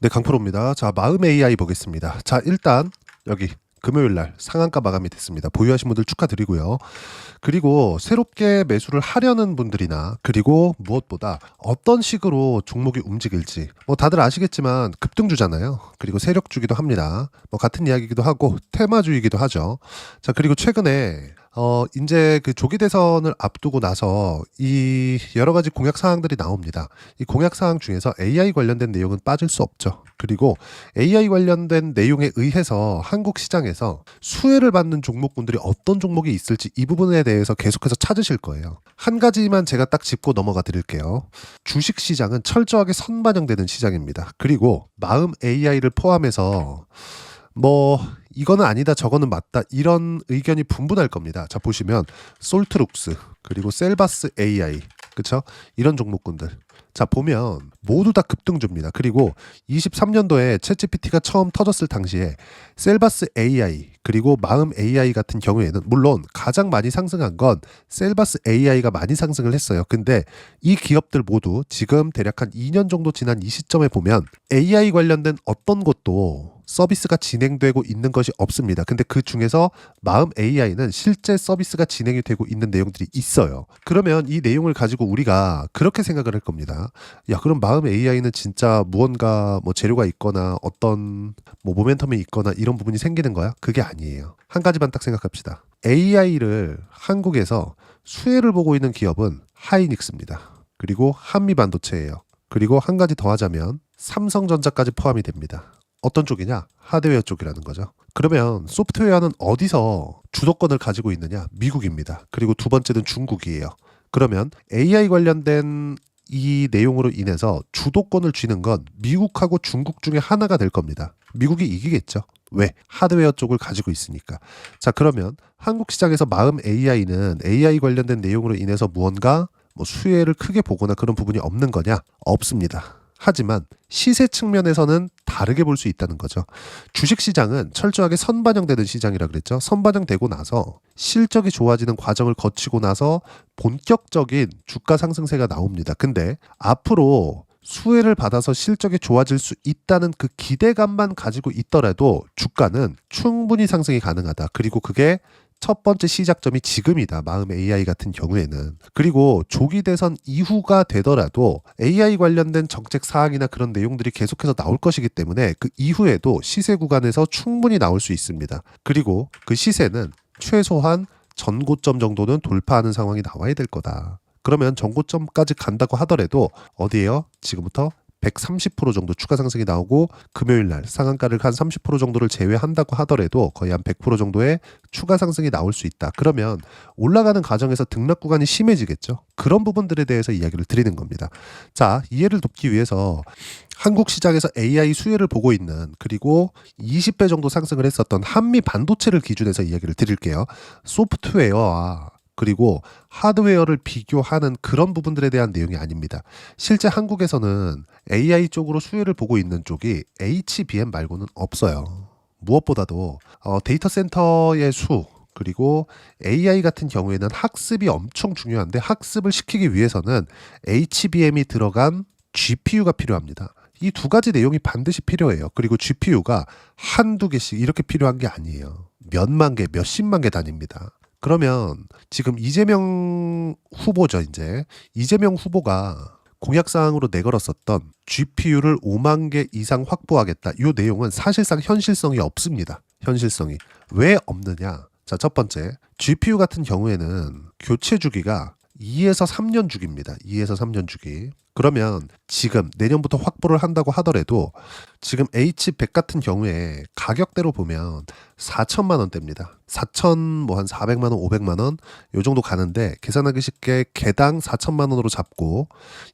네, 강프로입니다. 자, 마음 AI 보겠습니다. 자, 일단 여기 금요일 날 상한가 마감이 됐습니다. 보유하신 분들 축하드리고요. 그리고 새롭게 매수를 하려는 분들이나 그리고 무엇보다 어떤 식으로 종목이 움직일지 뭐 다들 아시겠지만 급등주잖아요. 그리고 세력주기도 합니다. 뭐 같은 이야기이기도 하고 테마주이기도 하죠. 자, 그리고 최근에 이제 그 조기 대선을 앞두고 나서 이 여러 가지 공약 사항들이 나옵니다. 이 공약 사항 중에서 AI 관련된 내용은 빠질 수 없죠. 그리고 AI 관련된 내용에 의해서 한국 시장에서 수혜를 받는 종목군들이 어떤 종목이 있을지 이 부분에 대해서 계속해서 찾으실 거예요. 한 가지만 제가 딱 짚고 넘어가 드릴게요. 주식 시장은 철저하게 선반영되는 시장입니다. 그리고 마음 AI를 포함해서 뭐 이거는 아니다 저거는 맞다 이런 의견이 분분할 겁니다. 자, 보시면 솔트룩스 그리고 셀바스 AI 그쵸? 이런 종목군들 자 보면 모두 다 급등주입니다. 그리고 23년도에 챗GPT가 처음 터졌을 당시에 셀바스 AI 그리고 마음 AI 같은 경우에는 물론 가장 많이 상승한 건 셀바스 AI가 많이 상승을 했어요. 근데 이 기업들 모두 지금 대략 한 2년 정도 지난 이 시점에 보면 AI 관련된 어떤 것도 서비스가 진행되고 있는 것이 없습니다. 근데 그 중에서 마음 AI는 실제 서비스가 진행이 되고 있는 내용들이 있어요. 그러면 이 내용을 가지고 우리가 그렇게 생각을 할 겁니다. 야, 그럼 마음 AI는 진짜 무언가 뭐 재료가 있거나 어떤 뭐 모멘텀이 있거나 이런 부분이 생기는 거야? 그게 아니에요. 한 가지만 딱 생각합시다. AI를 한국에서 수혜를 보고 있는 기업은 하이닉스입니다. 그리고 한미반도체예요. 그리고 한 가지 더 하자면 삼성전자까지 포함이 됩니다. 어떤 쪽이냐? 하드웨어 쪽이라는 거죠. 그러면 소프트웨어는 어디서 주도권을 가지고 있느냐? 미국입니다. 그리고 두 번째는 중국이에요. 그러면 AI 관련된 이 내용으로 인해서 주도권을 쥐는 건 미국하고 중국 중에 하나가 될 겁니다. 미국이 이기겠죠. 왜? 하드웨어 쪽을 가지고 있으니까. 자, 그러면 한국 시장에서 마음 AI는 AI 관련된 내용으로 인해서 무언가 뭐 수혜를 크게 보거나 그런 부분이 없는 거냐? 없습니다. 하지만 시세 측면에서는 다르게 볼 수 있다는 거죠. 주식시장은 철저하게 선반영되는 시장이라 그랬죠. 선반영되고 나서 실적이 좋아지는 과정을 거치고 나서 본격적인 주가 상승세가 나옵니다. 근데 앞으로 수혜를 받아서 실적이 좋아질 수 있다는 그 기대감만 가지고 있더라도 주가는 충분히 상승이 가능하다. 그리고 그게 첫 번째 시작점이 지금이다. 마음 AI 같은 경우에는. 그리고 조기 대선 이후가 되더라도 AI 관련된 정책 사항이나 그런 내용들이 계속해서 나올 것이기 때문에 그 이후에도 시세 구간에서 충분히 나올 수 있습니다. 그리고 그 시세는 최소한 전고점 정도는 돌파하는 상황이 나와야 될 거다. 그러면 전고점까지 간다고 하더라도 어디에요? 지금부터 130% 정도 추가 상승이 나오고 금요일 날 상한가를 한 30% 정도를 제외한다고 하더라도 거의 한 100% 정도의 추가 상승이 나올 수 있다. 그러면 올라가는 과정에서 등락 구간이 심해지겠죠. 그런 부분들에 대해서 이야기를 드리는 겁니다. 자, 이해를 돕기 위해서 한국 시장에서 AI 수혜를 보고 있는 그리고 20배 정도 상승을 했었던 한미 반도체를 기준해서 이야기를 드릴게요. 소프트웨어와 그리고 하드웨어를 비교하는 그런 부분들에 대한 내용이 아닙니다. 실제 한국에서는 AI 쪽으로 수혜를 보고 있는 쪽이 HBM 말고는 없어요. 무엇보다도 데이터 센터의 수 그리고 AI 같은 경우에는 학습이 엄청 중요한데 학습을 시키기 위해서는 HBM이 들어간 GPU가 필요합니다. 이 두 가지 내용이 반드시 필요해요. 그리고 GPU가 한두 개씩 이렇게 필요한 게 아니에요. 몇만 개, 몇십만 개 단위입니다. 그러면 지금 이재명 후보죠, 이제. 이재명 후보가 공약사항으로 내걸었었던 GPU를 5만 개 이상 확보하겠다. 이 내용은 사실상 현실성이 없습니다. 현실성이. 왜 없느냐? 자, 첫 번째. GPU 같은 경우에는 교체 주기가 2에서 3년 주기입니다. 2에서 3년 주기. 그러면 지금 내년부터 확보를 한다고 하더라도 지금 H100 같은 경우에 가격대로 보면 4천만 원대입니다. 4천 뭐 한 400만 원, 500만 원 요 정도 가는데 계산하기 쉽게 개당 4천만 원으로 잡고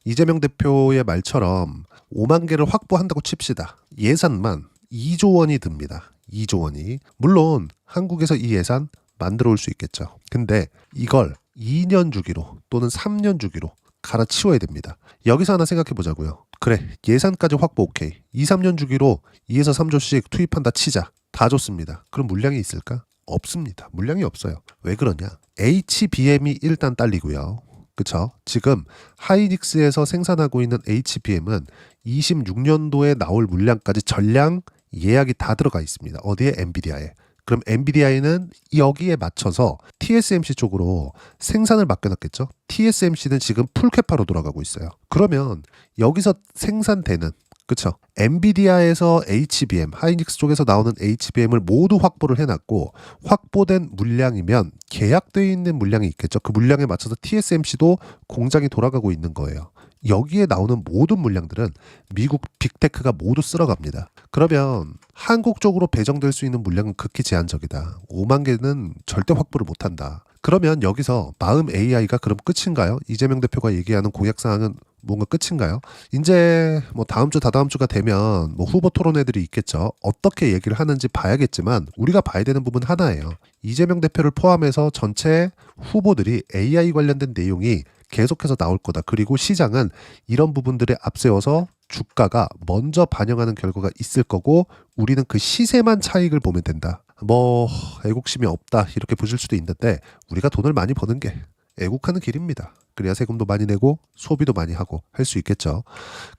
이재명 대표의 말처럼 5만 개를 확보한다고 칩시다. 예산만 2조 원이 듭니다. 2조 원이. 물론 한국에서 이 예산 만들어 올 수 있겠죠. 근데 이걸 2년 주기로 또는 3년 주기로 갈아치워야 됩니다. 여기서 하나 생각해 보자고요. 그래, 예산까지 확보 오케이. 2, 3년 주기로 2에서 3조씩 투입한다 치자. 다 좋습니다. 그럼 물량이 있을까? 없습니다. 물량이 없어요. 왜 그러냐? HBM이 일단 딸리고요. 그쵸? 지금 하이닉스에서 생산하고 있는 HBM은 26년도에 나올 물량까지 전량 예약이 다 들어가 있습니다. 어디에? 엔비디아에. 그럼 엔비디아에는 여기에 맞춰서 TSMC 쪽으로 생산을 맡겨놨겠죠? TSMC는 지금 풀캐파로 돌아가고 있어요. 그러면 여기서 생산되는, 그쵸? 엔비디아에서 HBM, 하이닉스 쪽에서 나오는 HBM을 모두 확보를 해놨고, 확보된 물량이면 계약되어 있는 물량이 있겠죠. 그 물량에 맞춰서 TSMC도 공장이 돌아가고 있는 거예요. 여기에 나오는 모든 물량들은 미국 빅테크가 모두 쓸어갑니다. 그러면 한국 쪽으로 배정될 수 있는 물량은 극히 제한적이다. 5만 개는 절대 확보를 못한다. 그러면 여기서 마음 AI가 그럼 끝인가요? 이재명 대표가 얘기하는 공약사항은 뭔가 끝인가요? 이제 뭐 다음 주 다다음 주가 되면 뭐 후보 토론회들이 있겠죠. 어떻게 얘기를 하는지 봐야겠지만 우리가 봐야 되는 부분 하나예요. 이재명 대표를 포함해서 전체 후보들이 AI 관련된 내용이 계속해서 나올 거다. 그리고 시장은 이런 부분들에 앞세워서 주가가 먼저 반영하는 결과가 있을 거고 우리는 그 시세만 차익을 보면 된다. 뭐 애국심이 없다 이렇게 보실 수도 있는데 우리가 돈을 많이 버는 게 애국하는 길입니다. 그래야 세금도 많이 내고 소비도 많이 하고 할 수 있겠죠.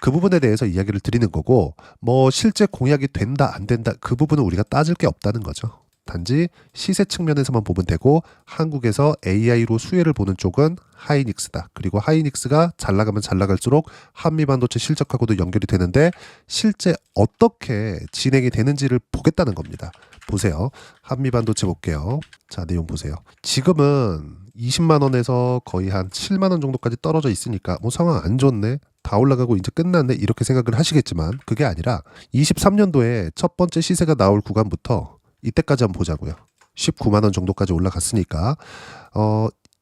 그 부분에 대해서 이야기를 드리는 거고 뭐 실제 공약이 된다 안 된다 그 부분은 우리가 따질 게 없다는 거죠. 단지 시세 측면에서만 보면 되고 한국에서 AI로 수혜를 보는 쪽은 하이닉스다. 그리고 하이닉스가 잘 나가면 잘 나갈수록 한미반도체 실적하고도 연결이 되는데 실제 어떻게 진행이 되는지를 보겠다는 겁니다. 보세요. 한미반도체 볼게요. 자, 내용 보세요. 지금은 20만 원에서 거의 한 7만 원 정도까지 떨어져 있으니까 뭐 상황 안 좋네. 다 올라가고 이제 끝났네. 이렇게 생각을 하시겠지만 그게 아니라 23년도에 첫 번째 시세가 나올 구간부터 이때까지 한번 보자고요. 19만 원 정도까지 올라갔으니까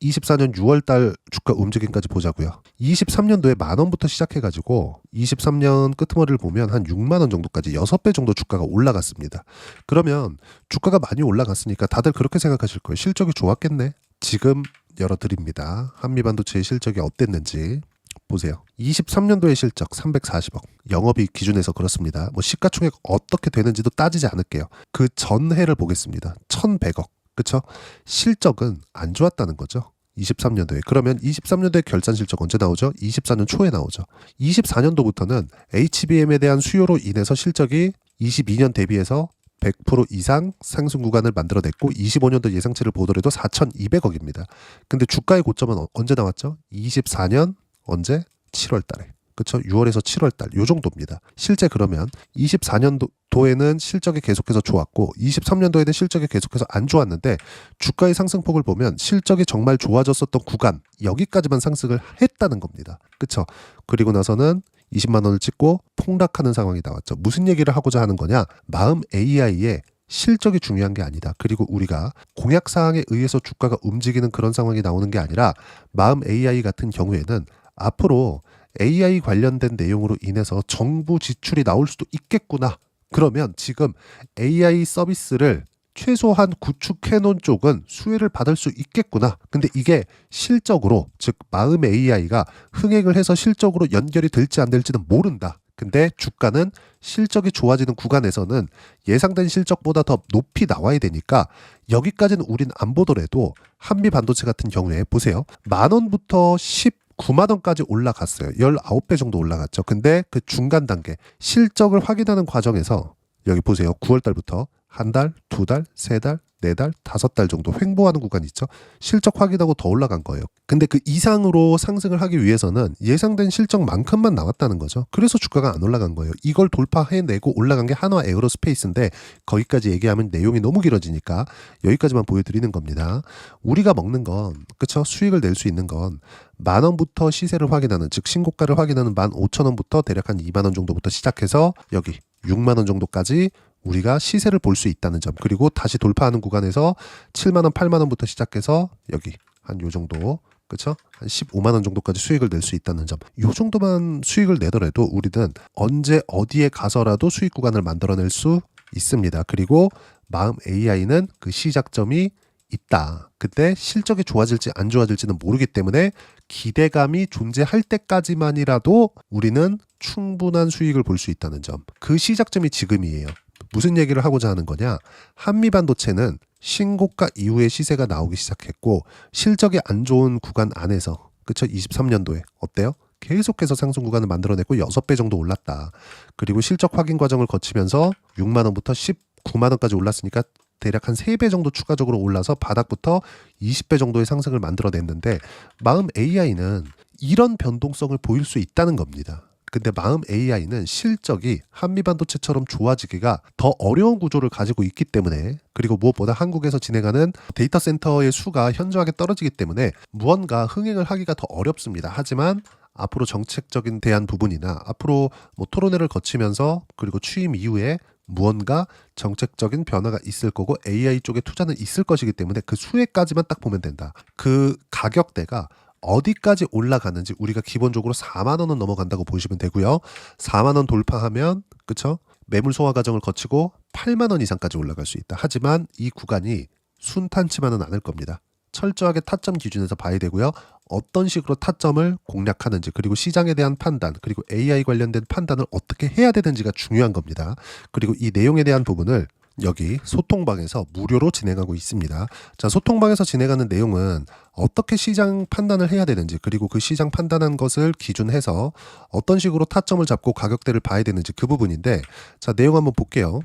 24년 6월 달 주가 움직임까지 보자고요. 23년도에 만 원부터 시작해가지고 23년 끄트머리를 보면 한 6만 원 정도까지 6배 정도 주가가 올라갔습니다. 그러면 주가가 많이 올라갔으니까 다들 그렇게 생각하실 거예요. 실적이 좋았겠네. 지금 열어드립니다. 한미반도체의 실적이 어땠는지 보세요. 23년도의 실적 340억. 영업이익 기준에서 그렇습니다. 뭐 시가총액 어떻게 되는지도 따지지 않을게요. 그 전해를 보겠습니다. 1100억. 그쵸? 실적은 안 좋았다는 거죠. 23년도에. 그러면 23년도에 결산 실적 언제 나오죠? 24년 초에 나오죠. 24년도부터는 HBM에 대한 수요로 인해서 실적이 22년 대비해서 100% 이상 상승 구간을 만들어냈고 25년도 예상치를 보더라도 4,200억입니다. 근데 주가의 고점은 언제 나왔죠? 24년 언제? 7월 달에. 그쵸? 6월에서 7월 달. 요 정도입니다. 실제 그러면 24년도에는 실적이 계속해서 좋았고 23년도에는 실적이 계속해서 안 좋았는데 주가의 상승폭을 보면 실적이 정말 좋아졌었던 구간 여기까지만 상승을 했다는 겁니다. 그쵸? 그리고 나서는 20만 원을 찍고 폭락하는 상황이 나왔죠. 무슨 얘기를 하고자 하는 거냐? 마음 AI의 실적이 중요한 게 아니다. 그리고 우리가 공약사항에 의해서 주가가 움직이는 그런 상황이 나오는 게 아니라 마음 AI 같은 경우에는 앞으로 AI 관련된 내용으로 인해서 정부 지출이 나올 수도 있겠구나. 그러면 지금 AI 서비스를 최소한 구축해 놓은 쪽은 수혜를 받을 수 있겠구나. 근데 이게 실적으로 즉 마음 AI가 흥행을 해서 실적으로 연결이 될지 안 될지는 모른다. 근데 주가는 실적이 좋아지는 구간에서는 예상된 실적보다 더 높이 나와야 되니까 여기까지는 우린 안 보더라도 한미 반도체 같은 경우에 보세요. 만 원부터 19만 원까지 올라갔어요. 19배 정도 올라갔죠. 근데 그 중간 단계 실적을 확인하는 과정에서 여기 보세요. 9월 달부터 한 달, 두 달, 세 달, 네 달, 다섯 달 정도 횡보하는 구간이 있죠. 실적 확인하고 더 올라간 거예요. 근데 그 이상으로 상승을 하기 위해서는 예상된 실적만큼만 나왔다는 거죠. 그래서 주가가 안 올라간 거예요. 이걸 돌파해내고 올라간 게 한화 에어로스페이스인데 거기까지 얘기하면 내용이 너무 길어지니까 여기까지만 보여드리는 겁니다. 우리가 먹는 건 그쵸? 수익을 낼 수 있는 건 만 원부터 시세를 확인하는 즉 신고가를 확인하는 15,000원부터 대략 한 2만 원 정도부터 시작해서 여기 6만 원 정도까지 우리가 시세를 볼 수 있다는 점 그리고 다시 돌파하는 구간에서 7만 원, 8만 원부터 시작해서 여기 한 요 정도 그쵸? 한 15만 원 정도까지 수익을 낼 수 있다는 점. 요 정도만 수익을 내더라도 우리는 언제 어디에 가서라도 수익 구간을 만들어낼 수 있습니다. 그리고 마음 AI는 그 시작점이 있다. 그때 실적이 좋아질지 안 좋아질지는 모르기 때문에 기대감이 존재할 때까지만이라도 우리는 충분한 수익을 볼 수 있다는 점. 그 시작점이 지금이에요. 무슨 얘기를 하고자 하는 거냐? 한미반도체는 신고가 이후에 시세가 나오기 시작했고 실적이 안 좋은 구간 안에서 그쵸? 23년도에 어때요? 계속해서 상승 구간을 만들어냈고 6배 정도 올랐다. 그리고 실적 확인 과정을 거치면서 6만 원부터 19만 원까지 올랐으니까 대략 한 3배 정도 추가적으로 올라서 바닥부터 20배 정도의 상승을 만들어냈는데 마음 AI는 이런 변동성을 보일 수 있다는 겁니다. 근데 마음 AI는 실적이 한미반도체처럼 좋아지기가 더 어려운 구조를 가지고 있기 때문에, 그리고 무엇보다 한국에서 진행하는 데이터 센터의 수가 현저하게 떨어지기 때문에 무언가 흥행을 하기가 더 어렵습니다. 하지만 앞으로 정책적인 대한 부분이나 앞으로 토론회를 거치면서 그리고 취임 이후에 무언가 정책적인 변화가 있을 거고 AI 쪽에 투자는 있을 것이기 때문에 그 수혜까지만 딱 보면 된다. 그 가격대가 어디까지 올라가는지 우리가 기본적으로 4만 원은 넘어간다고 보시면 되고요. 4만 원 돌파하면 그쵸? 매물 소화 과정을 거치고 8만 원 이상까지 올라갈 수 있다. 하지만 이 구간이 순탄치만은 않을 겁니다. 철저하게 타점 기준에서 봐야 되고요. 어떤 식으로 타점을 공략하는지, 그리고 시장에 대한 판단, 그리고 AI 관련된 판단을 어떻게 해야 되는지가 중요한 겁니다. 그리고 이 내용에 대한 부분을 여기 소통방에서 무료로 진행하고 있습니다. 자, 소통방에서 진행하는 내용은 어떻게 시장 판단을 해야 되는지, 그리고 그 시장 판단한 것을 기준해서 어떤 식으로 타점을 잡고 가격대를 봐야 되는지 그 부분인데, 자, 내용 한번 볼게요.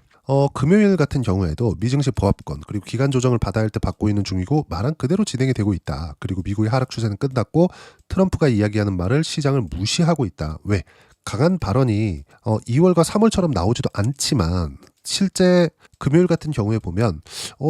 금요일 같은 경우에도 미증시 보합권 그리고 기간 조정을 받아야 할 때 받고 있는 중이고 말은 그대로 진행이 되고 있다. 그리고 미국의 하락 추세는 끝났고 트럼프가 이야기하는 말을 시장을 무시하고 있다. 왜? 강한 발언이 2월과 3월처럼 나오지도 않지만 실제 금요일 같은 경우에 보면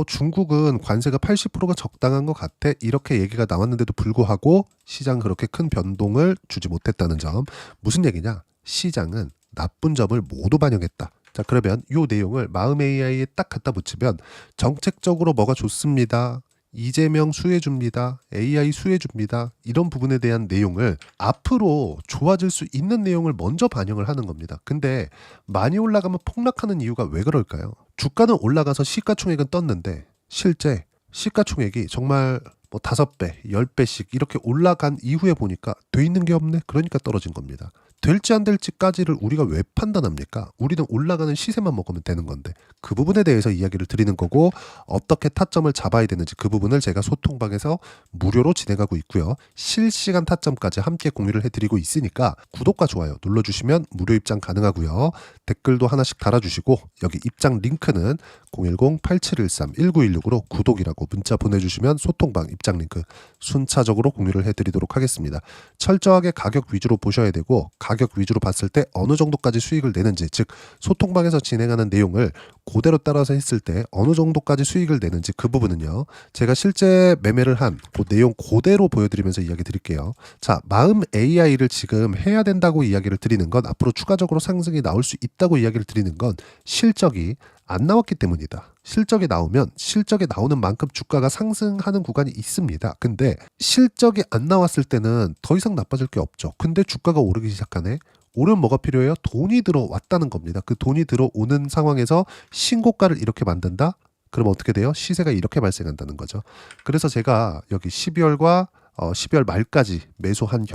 중국은 관세가 80%가 적당한 것 같아 이렇게 얘기가 나왔는데도 불구하고 시장 그렇게 큰 변동을 주지 못했다는 점. 무슨 얘기냐? 시장은 나쁜 점을 모두 반영했다. 자, 그러면 이 내용을 마음 AI에 딱 갖다 붙이면 정책적으로 뭐가 좋습니다. 이재명 수혜줍니다. AI 수혜줍니다. 이런 부분에 대한 내용을 앞으로 좋아질 수 있는 내용을 먼저 반영을 하는 겁니다. 근데 많이 올라가면 폭락하는 이유가 왜 그럴까요? 주가는 올라가서 시가총액은 떴는데 실제 시가총액이 정말 5배, 10배씩 이렇게 올라간 이후에 보니까 돼 있는 게 없네. 그러니까 떨어진 겁니다. 될지 안 될지까지를 우리가 왜 판단합니까? 우리는 올라가는 시세만 먹으면 되는 건데 그 부분에 대해서 이야기를 드리는 거고 어떻게 타점을 잡아야 되는지 그 부분을 제가 소통방에서 무료로 진행하고 있고요. 실시간 타점까지 함께 공유를 해드리고 있으니까 구독과 좋아요 눌러주시면 무료 입장 가능하고요. 댓글도 하나씩 달아주시고 여기 입장 링크는 010-8713-1916으로 구독이라고 문자 보내주시면 소통방 입장 링크 순차적으로 공유를 해드리도록 하겠습니다. 철저하게 가격 위주로 보셔야 되고 가격 위주로 봤을 때 어느 정도까지 수익을 내는지, 즉 소통방에서 진행하는 내용을 그대로 따라서 했을 때 어느 정도까지 수익을 내는지 그 부분은요. 제가 실제 매매를 한 그 내용 그대로 보여드리면서 이야기 드릴게요. 자, 마음 AI를 지금 해야 된다고 이야기를 드리는 건 앞으로 추가적으로 상승이 나올 수 있다고 이야기를 드리는 건 실적이 안 나왔기 때문이다. 실적이 나오면 실적이 나오는 만큼 주가가 상승하는 구간이 있습니다. 근데 실적이 안 나왔을 때는 더 이상 나빠질 게 없죠. 근데 주가가 오르기 시작하네. 오르면 뭐가 필요해요? 돈이 들어왔다는 겁니다. 그 돈이 들어오는 상황에서 신고가를 이렇게 만든다? 그럼 어떻게 돼요? 시세가 이렇게 발생한다는 거죠. 그래서 제가 여기 12월과 12월 말까지 매수한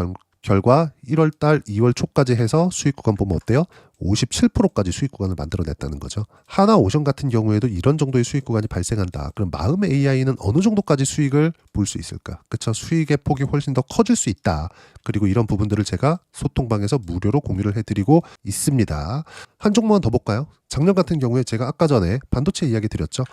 결과 1월 달 2월 초까지 해서 수익 구간 보면 어때요? 57%까지 수익 구간을 만들어냈다는 거죠. 하나오션 같은 경우에도 이런 정도의 수익 구간이 발생한다. 그럼 마음 AI는 어느 정도까지 수익을 볼 수 있을까? 그쵸? 수익의 폭이 훨씬 더 커질 수 있다. 그리고 이런 부분들을 제가 소통방에서 무료로 공유를 해드리고 있습니다. 한 종목만 더 볼까요? 작년 같은 경우에 제가 아까 전에 반도체 이야기 드렸죠.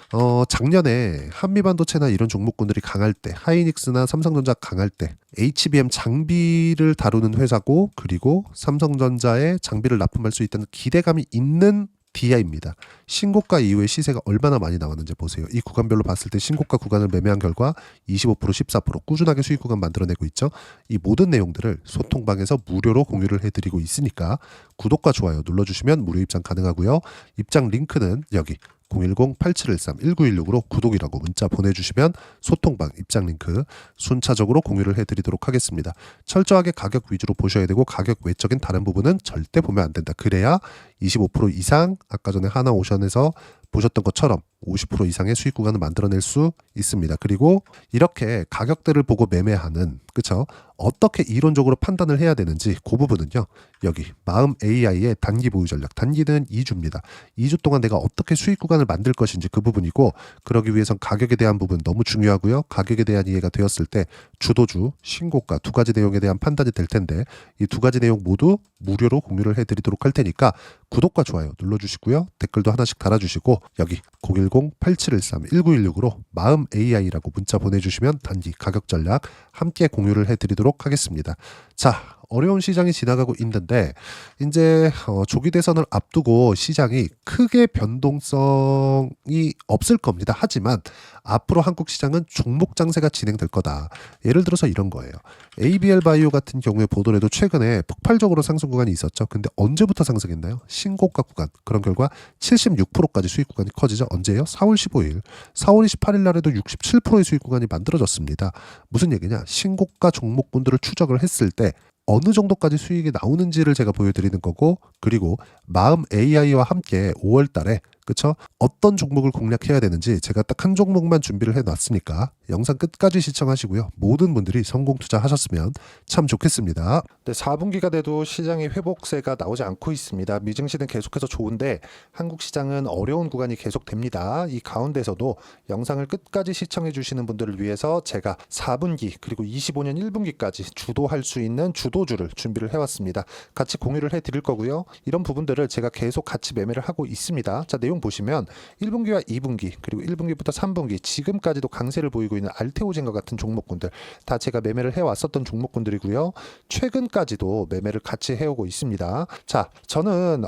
작년에 한미반도체나 이런 종목군들이 강할 때, 하이닉스나 삼성전자 강할 때 HBM 장비를 다루는 회사고, 그리고 삼성전자의 장비를 납품할 수 있다는 기대감이 있는 DI입니다. 신고가 이후에 시세가 얼마나 많이 나왔는지 보세요. 이 구간별로 봤을 때 신고가 구간을 매매한 결과 25%, 14% 꾸준하게 수익 구간 만들어내고 있죠. 이 모든 내용들을 소통방에서 무료로 공유를 해드리고 있으니까 구독과 좋아요 눌러주시면 무료 입장 가능하고요. 입장 링크는 여기 010-8713-1916으로 구독이라고 문자 보내주시면 소통방 입장 링크 순차적으로 공유를 해드리도록 하겠습니다. 철저하게 가격 위주로 보셔야 되고 가격 외적인 다른 부분은 절대 보면 안 된다. 그래야 25% 이상 아까 전에 하나오션에서 보셨던 것처럼 50% 이상의 수익 구간을 만들어낼 수 있습니다. 그리고 이렇게 가격대를 보고 매매하는, 그쵸? 어떻게 이론적으로 판단을 해야 되는지 그 부분은요. 여기 마음 AI의 단기 보유 전략, 단기는 2주입니다. 2주 동안 내가 어떻게 수익 구간을 만들 것인지 그 부분이고, 그러기 위해선 가격에 대한 부분 너무 중요하고요. 가격에 대한 이해가 되었을 때 주도주, 신고가 두 가지 내용에 대한 판단이 될 텐데, 이 두 가지 내용 모두 무료로 공유를 해드리도록 할 테니까 구독과 좋아요 눌러주시고요. 댓글도 하나씩 달아주시고, 여기 010-8713-1916으로 마음 AI라고 문자 보내주시면 단기 가격 전략 함께 공유를 해드리도록 하겠습니다. 자, 어려운 시장이 지나가고 있는데 이제 조기 대선을 앞두고 시장이 크게 변동성이 없을 겁니다. 하지만 앞으로 한국 시장은 종목 장세가 진행될 거다. 예를 들어서 이런 거예요. ABL 바이오 같은 경우에 보더라도 최근에 폭발적으로 상승 구간이 있었죠. 근데 언제부터 상승했나요? 신고가 구간. 그런 결과 76%까지 수익 구간이 커지죠. 언제예요? 4월 15일. 4월 28일 날에도 67%의 수익 구간이 만들어졌습니다. 무슨 얘기냐? 신고가 종목군들을 추적을 했을 때 어느 정도까지 수익이 나오는지를 제가 보여드리는 거고, 그리고 마음 AI와 함께 5월 달에 그쵸? 어떤 종목을 공략해야 되는지 제가 딱 한 종목만 준비를 해놨으니까 영상 끝까지 시청하시고요. 모든 분들이 성공 투자하셨으면 참 좋겠습니다. 네, 4분기가 돼도 시장의 회복세가 나오지 않고 있습니다. 미증시는 계속해서 좋은데 한국 시장은 어려운 구간이 계속됩니다. 이 가운데서도 영상을 끝까지 시청해 주시는 분들을 위해서 제가 4분기 그리고 25년 1분기까지 주도할 수 있는 주도주를 준비를 해왔습니다. 같이 공유를 해드릴 거고요. 이런 부분들을 제가 계속 같이 매매를 하고 있습니다. 자, 내용 보시면 1분기와 2분기 그리고 1분기부터 3분기 지금까지도 강세를 보이고 있는 알테오젠과 같은 종목군들 다 제가 매매를 해왔었던 종목군들이고요. 최근까지도 매매를 같이 해오고 있습니다. 자, 저는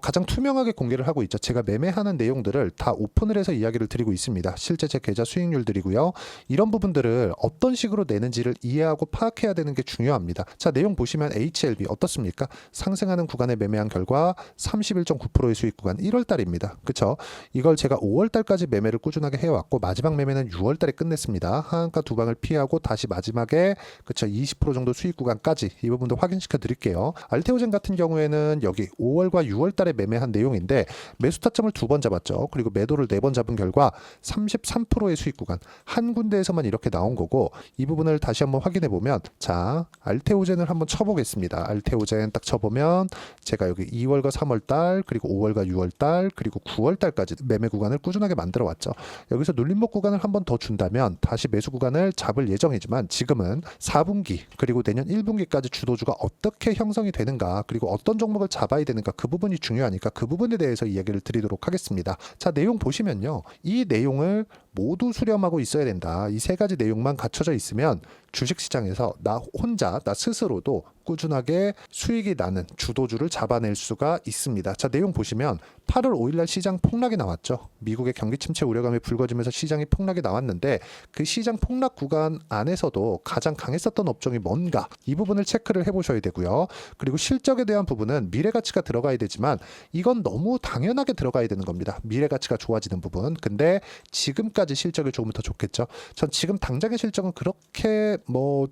가장 투명하게 공개를 하고 있죠. 제가 매매하는 내용들을 다 오픈을 해서 이야기를 드리고 있습니다. 실제 제 계좌 수익률들이고요. 이런 부분들을 어떤 식으로 내는지를 이해하고 파악해야 되는 게 중요합니다. 자, 내용 보시면 HLB 어떻습니까? 상승하는 구간에 매매한 결과 31.9%의 수익 구간 1월 달입니다. 그쵸? 이걸 제가 5월 달까지 매매를 꾸준하게 해왔고 마지막 매매는 6월 달에 끝냈습니다. 하한가 두 방을 피하고 다시 마지막에 그쵸 20% 정도 수익 구간까지 이 부분도 확인시켜 드릴게요. 알테오젠 같은 경우에는 여기 5월과 6월 달에 매매한 내용인데 매수 타점을 2번 잡았죠. 그리고 매도를 4번 잡은 결과 33%의 수익 구간 한 군데에서만 이렇게 나온 거고, 이 부분을 다시 한번 확인해 보면, 자, 알테오젠을 한번 쳐보겠습니다. 알테오젠 딱 쳐보면 제가 여기 2월과 3월 달 그리고 5월과 6월 달 그리고 9월 달까지 매매 구간을 꾸준하게 만들어 왔죠. 여기서 눌림목 구간을 한 번 더 준다면 다시 매수 구간을 잡을 예정이지만 지금은 4분기 그리고 내년 1분기까지 주도주가 어떻게 형성이 되는가, 그리고 어떤 종목을 잡아야 되는가, 그 부분이 중요하니까 그 부분에 대해서 이야기를 드리도록 하겠습니다. 자, 내용 보시면요. 이 내용을 모두 수렴하고 있어야 된다. 이 세 가지 내용만 갖춰져 있으면 주식시장에서 나 혼자, 나 스스로도 꾸준하게 수익이 나는 주도주를 잡아낼 수가 있습니다. 자, 내용 보시면 8월 5일날 시장 폭락이 나왔죠. 미국의 경기 침체 우려감이 불거지면서 시장이 폭락이 나왔는데 그 시장 폭락 구간 안에서도 가장 강했었던 업종이 뭔가, 이 부분을 체크를 해보셔야 되고요. 그리고 실적에 대한 부분은 미래가치가 들어가야 되지만 이건 너무 당연하게 들어가야 되는 겁니다. 미래가치가 좋아지는 부분. 근데 지금까지 실적이 조금 더 좋겠죠. 전 지금 당장의 실적은 그렇게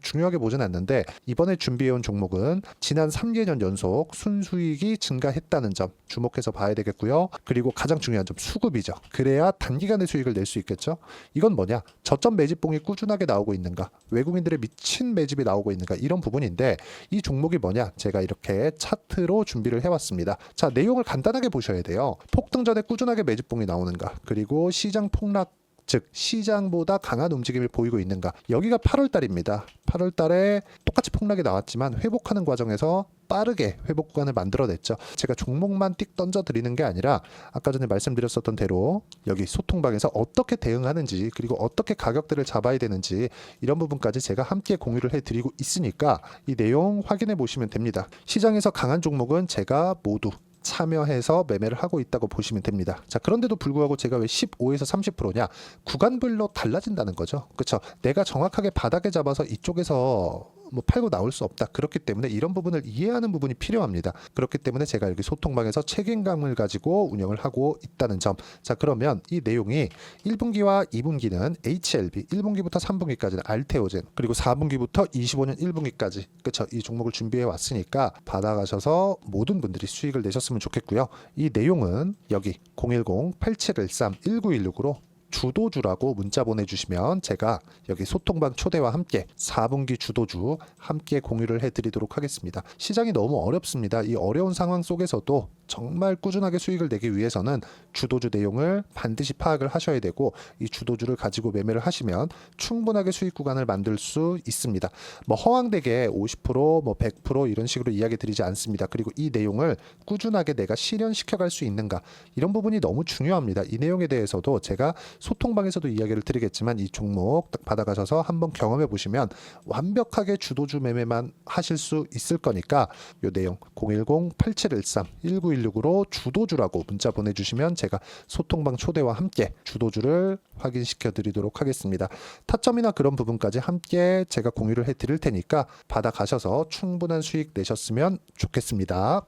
중요하게 보진 않는데, 이번에 준비해온 종목은 지난 3개년 연속 순수익이 증가했다는 점 주목해서 봐야 되겠고요. 그리고 가장 중요한 점 수급이죠. 그래야 단기간에 수익을 낼 수 있겠죠. 이건 뭐냐? 저점 매집봉이 꾸준하게 나오고 있는가, 외국인들의 미친 매집이 나오고 있는가, 이런 부분인데 이 종목이 뭐냐? 제가 이렇게 차트로 준비를 해왔습니다. 자, 내용을 간단하게 보셔야 돼요. 폭등 전에 꾸준하게 매집봉이 나오는가, 그리고 시장 폭락 즉 시장보다 강한 움직임을 보이고 있는가. 여기가 8월 달입니다. 8월 달에 똑같이 폭락이 나왔지만 회복하는 과정에서 빠르게 회복 구간을 만들어냈죠. 제가 종목만 띡 던져 드리는 게 아니라 아까 전에 말씀드렸었던 대로 여기 소통방에서 어떻게 대응하는지, 그리고 어떻게 가격대를 잡아야 되는지, 이런 부분까지 제가 함께 공유를 해드리고 있으니까 이 내용 확인해 보시면 됩니다. 시장에서 강한 종목은 제가 모두 참여해서 매매를 하고 있다고 보시면 됩니다. 자, 그런데도 불구하고 제가 왜 15에서 30%냐? 구간별로 달라진다는 거죠. 그렇죠? 내가 정확하게 바닥에 잡아서 이쪽에서 뭐 팔고 나올 수 없다. 그렇기 때문에 이런 부분을 이해하는 부분이 필요합니다. 그렇기 때문에 제가 여기 소통방에서 책임감을 가지고 운영을 하고 있다는 점. 자, 그러면 이 내용이 1분기와 2분기는 HLB, 1분기부터 3분기까지는 알테오젠, 그리고 4분기부터 25년 1분기까지 그쵸, 이 종목을 준비해 왔으니까 받아가셔서 모든 분들이 수익을 내셨으면 좋겠고요. 이 내용은 여기 010-8713-1916으로 주도주라고 문자 보내주시면 제가 여기 소통방 초대와 함께 4분기 주도주 함께 공유를 해드리도록 하겠습니다. 시장이 너무 어렵습니다. 이 어려운 상황 속에서도 정말 꾸준하게 수익을 내기 위해서는 주도주 내용을 반드시 파악을 하셔야 되고, 이 주도주를 가지고 매매를 하시면 충분하게 수익 구간을 만들 수 있습니다. 뭐 허황되게 50%, 뭐 100% 이런 식으로 이야기 드리지 않습니다. 그리고 이 내용을 꾸준하게 내가 실현시켜 갈 수 있는가, 이런 부분이 너무 중요합니다. 이 내용에 대해서도 제가 소통방에서도 이야기를 드리겠지만 이 종목 딱 받아가셔서 한번 경험해 보시면 완벽하게 주도주 매매만 하실 수 있을 거니까 이 내용 010-8713-1916으로 주도주라고 문자 보내주시면 제가 소통방 초대와 함께 주도주를 확인시켜 드리도록 하겠습니다. 타점이나 그런 부분까지 함께 제가 공유를 해 드릴 테니까 받아가셔서 충분한 수익 내셨으면 좋겠습니다.